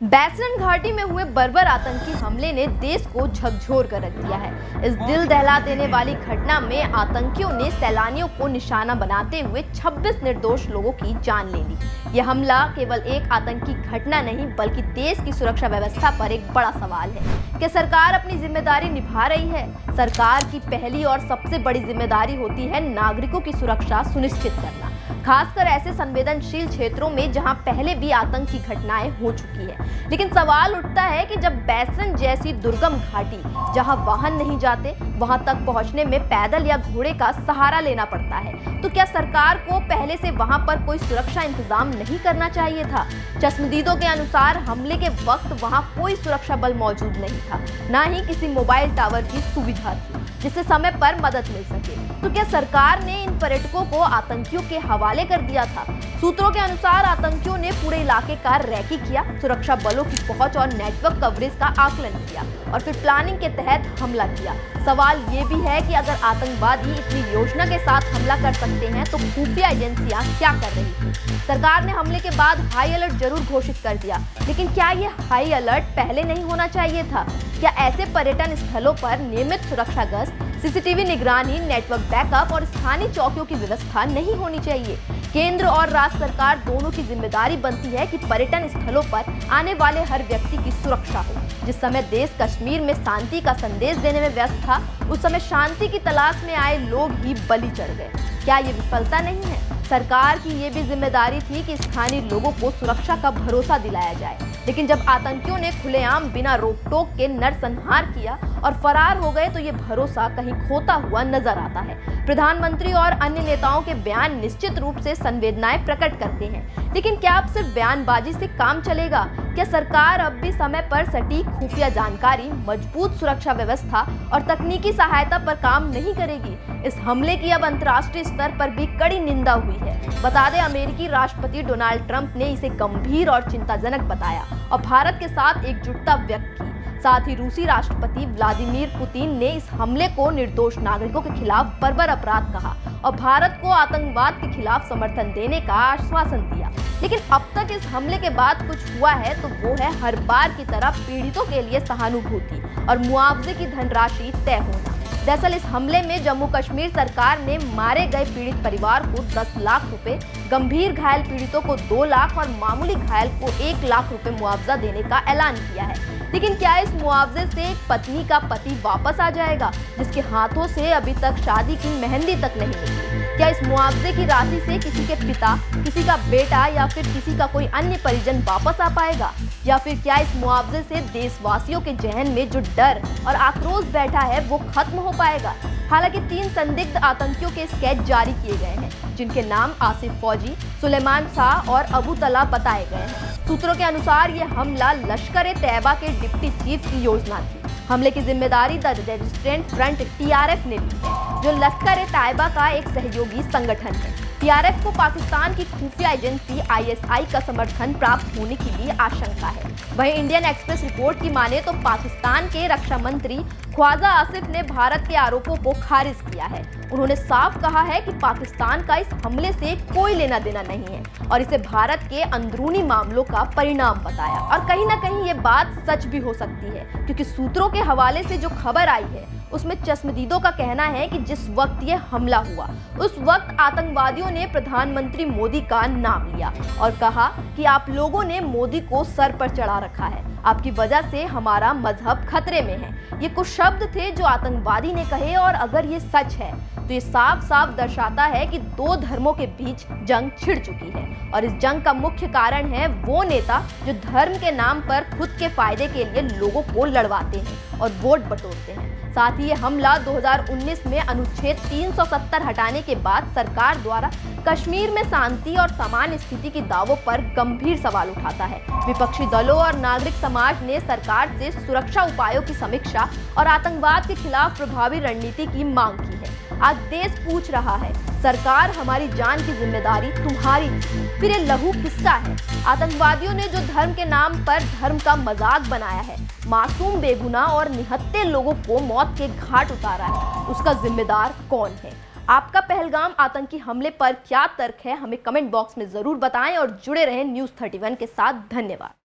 बैसरन घाटी में हुए बर्बर आतंकी हमले ने देश को झकझोर कर रख दिया है। इस दिल दहला देने वाली घटना में आतंकियों ने सैलानियों को निशाना बनाते हुए 26 निर्दोष लोगों की जान ले ली। यह हमला केवल एक आतंकी घटना नहीं बल्कि देश की सुरक्षा व्यवस्था पर एक बड़ा सवाल है। क्या सरकार अपनी जिम्मेदारी निभा रही है? सरकार की पहली और सबसे बड़ी जिम्मेदारी होती है नागरिकों की सुरक्षा सुनिश्चित करना, खासकर ऐसे संवेदनशील क्षेत्रों में जहां पहले भी आतंक की घटनाएं हो चुकी है। लेकिन सवाल उठता है कि जब बैसरन जैसी दुर्गम घाटी जहां वाहन नहीं जाते, वहां तक पहुंचने में पैदल या घोड़े का सहारा लेना पड़ता है, तो क्या सरकार को पहले से वहां पर कोई सुरक्षा इंतजाम नहीं करना चाहिए था? चश्मदीदों के अनुसार हमले के वक्त वहां कोई सुरक्षा बल मौजूद नहीं था, न ही किसी मोबाइल टावर की सुविधा थी जिससे समय पर मदद मिल सके। तो क्या सरकार ने इन पर्यटकों को आतंकियों के हवाले कर दिया था? सूत्रों के अनुसार आतंकियों ने पूरे इलाके का रैकी किया, सुरक्षा बलों की पहुंच और नेटवर्क कवरेज का आकलन किया और फिर प्लानिंग के तहत हमला किया। सवाल ये भी है कि अगर आतंकवादी इतनी योजना के साथ हमला कर सकते हैं तो खुफिया एजेंसियां क्या कर रही थी? सरकार ने हमले के बाद हाई अलर्ट जरूर घोषित कर दिया, लेकिन क्या ये हाई अलर्ट पहले नहीं होना चाहिए था? क्या ऐसे पर्यटन स्थलों पर नियमित सुरक्षा गश्त, सीसीटीवी निगरानी, नेटवर्क बैकअप और स्थानीय चौकियों की व्यवस्था नहीं होनी चाहिए? केंद्र और राज्य सरकार दोनों की जिम्मेदारी बनती है कि पर्यटन स्थलों पर आने वाले हर व्यक्ति की सुरक्षा हो। जिस समय देश कश्मीर में शांति का संदेश देने में व्यस्त था, उस समय शांति की तलाश में आए लोग ही बलि चढ़ गए। क्या ये विफलता नहीं है? सरकार की ये भी जिम्मेदारी थी कि स्थानीय लोगों को सुरक्षा का भरोसा दिलाया जाए। लेकिन जब आतंकियों ने खुलेआम बिना रोक टोक के नरसंहार किया और फरार हो गए तो ये भरोसा कहीं खोता हुआ नजर आता है। प्रधानमंत्री और अन्य नेताओं के बयान निश्चित रूप से संवेदनाएं प्रकट करते हैं, लेकिन क्या अब सिर्फ बयानबाजी से काम चलेगा? क्या सरकार अब भी समय पर सटीक खुफिया जानकारी, मजबूत सुरक्षा व्यवस्था और तकनीकी सहायता पर काम नहीं करेगी? इस हमले की अब अंतर्राष्ट्रीय स्तर पर भी कड़ी निंदा हुई है। बता दें, अमेरिकी राष्ट्रपति डोनाल्ड ट्रंप ने इसे गंभीर और चिंताजनक बताया और भारत के साथ एकजुटता व्यक्त की। साथ ही रूसी राष्ट्रपति व्लादिमीर पुतिन ने इस हमले को निर्दोष नागरिकों के खिलाफ बर्बर अपराध कहा और भारत को आतंकवाद के खिलाफ समर्थन देने का आश्वासन दिया। लेकिन अब तक इस हमले के बाद कुछ हुआ है तो वो है हर बार की तरह पीड़ितों के लिए सहानुभूति और मुआवजे की धनराशि तय होना। दरअसल इस हमले में जम्मू कश्मीर सरकार ने मारे गए पीड़ित परिवार को 10 लाख रुपए, गंभीर घायल पीड़ितों को 2 लाख और मामूली घायल को 1 लाख रुपए मुआवजा देने का ऐलान किया है। लेकिन क्या इस मुआवजे से एक पत्नी का पति वापस आ जाएगा जिसके हाथों से अभी तक शादी की मेहंदी तक नहीं निकली? क्या इस मुआवजे की राशि से किसी के पिता, किसी का बेटा या फिर किसी का कोई अन्य परिजन वापस आ पाएगा? या फिर क्या इस मुआवजे से देशवासियों के जहन में जो डर और आक्रोश बैठा है वो खत्म हो पाएगा? हालांकि 3 संदिग्ध आतंकियों के स्केच जारी किए गए हैं, जिनके नाम आसिफ फौजी, सुलेमान शाह और अबू तला बताए गए हैं। सूत्रों के अनुसार ये हमला लश्कर-ए-तैयबा के डिप्टी चीफ की योजना थी। हमले की जिम्मेदारी द रेजिस्टेंट फ्रंट TRF ने ली है, जो लश्कर-ए-तैयबा का एक सहयोगी संगठन है। TRF को पाकिस्तान की खुफिया एजेंसी ISI का समर्थन प्राप्त होने की भी आशंका है। वहीं इंडियन एक्सप्रेस रिपोर्ट की माने तो पाकिस्तान के रक्षा मंत्री ख्वाजा आसिफ ने भारत के आरोपों को खारिज किया है। उन्होंने साफ कहा है कि पाकिस्तान का इस हमले से कोई लेना देना नहीं है और इसे भारत के अंदरूनी मामलों का परिणाम बताया। और कहीं ना कहीं ये बात सच भी हो सकती है, क्योंकि सूत्रों के हवाले से जो खबर आई है उसमें चश्मदीदों का कहना है कि जिस वक्त ये हमला हुआ उस वक्त आतंकवादियों ने प्रधानमंत्री मोदी का नाम लिया और कहा कि आप लोगों ने मोदी को सर पर चढ़ा रखा है, आपकी वजह से हमारा मजहब खतरे में है। ये कुछ शब्द थे जो आतंकवादी ने कहे और अगर ये सच है तो ये साफ साफ दर्शाता है कि 2 धर्मों के बीच जंग छिड़ चुकी है और इस जंग का मुख्य कारण है वो नेता जो धर्म के नाम पर खुद के फायदे के लिए लोगों को लड़वाते हैं और वोट बटोरते हैं। साथ ही ये हमला 2019 में अनुच्छेद 370 हटाने के बाद सरकार द्वारा कश्मीर में शांति और सामान्य स्थिति की दावों पर गंभीर सवाल उठाता है। विपक्षी दलों और नागरिक समाज ने सरकार से सुरक्षा उपायों की समीक्षा और आतंकवाद के खिलाफ प्रभावी रणनीति की मांग की है। आज देश पूछ रहा है, सरकार हमारी जान की जिम्मेदारी तुम्हारी थी, फिर ये लहू किसका है? आतंकवादियों ने जो धर्म के नाम पर धर्म का मजाक बनाया है, मासूम, बेगुनाह और निहत्थे लोगों को मौत के घाट उतारा है, उसका जिम्मेदार कौन है? आपका पहलगाम आतंकी हमले पर क्या तर्क है? हमें कमेंट बॉक्स में जरूर बताएं और जुड़े रहें न्यूज़ 31 के साथ। धन्यवाद।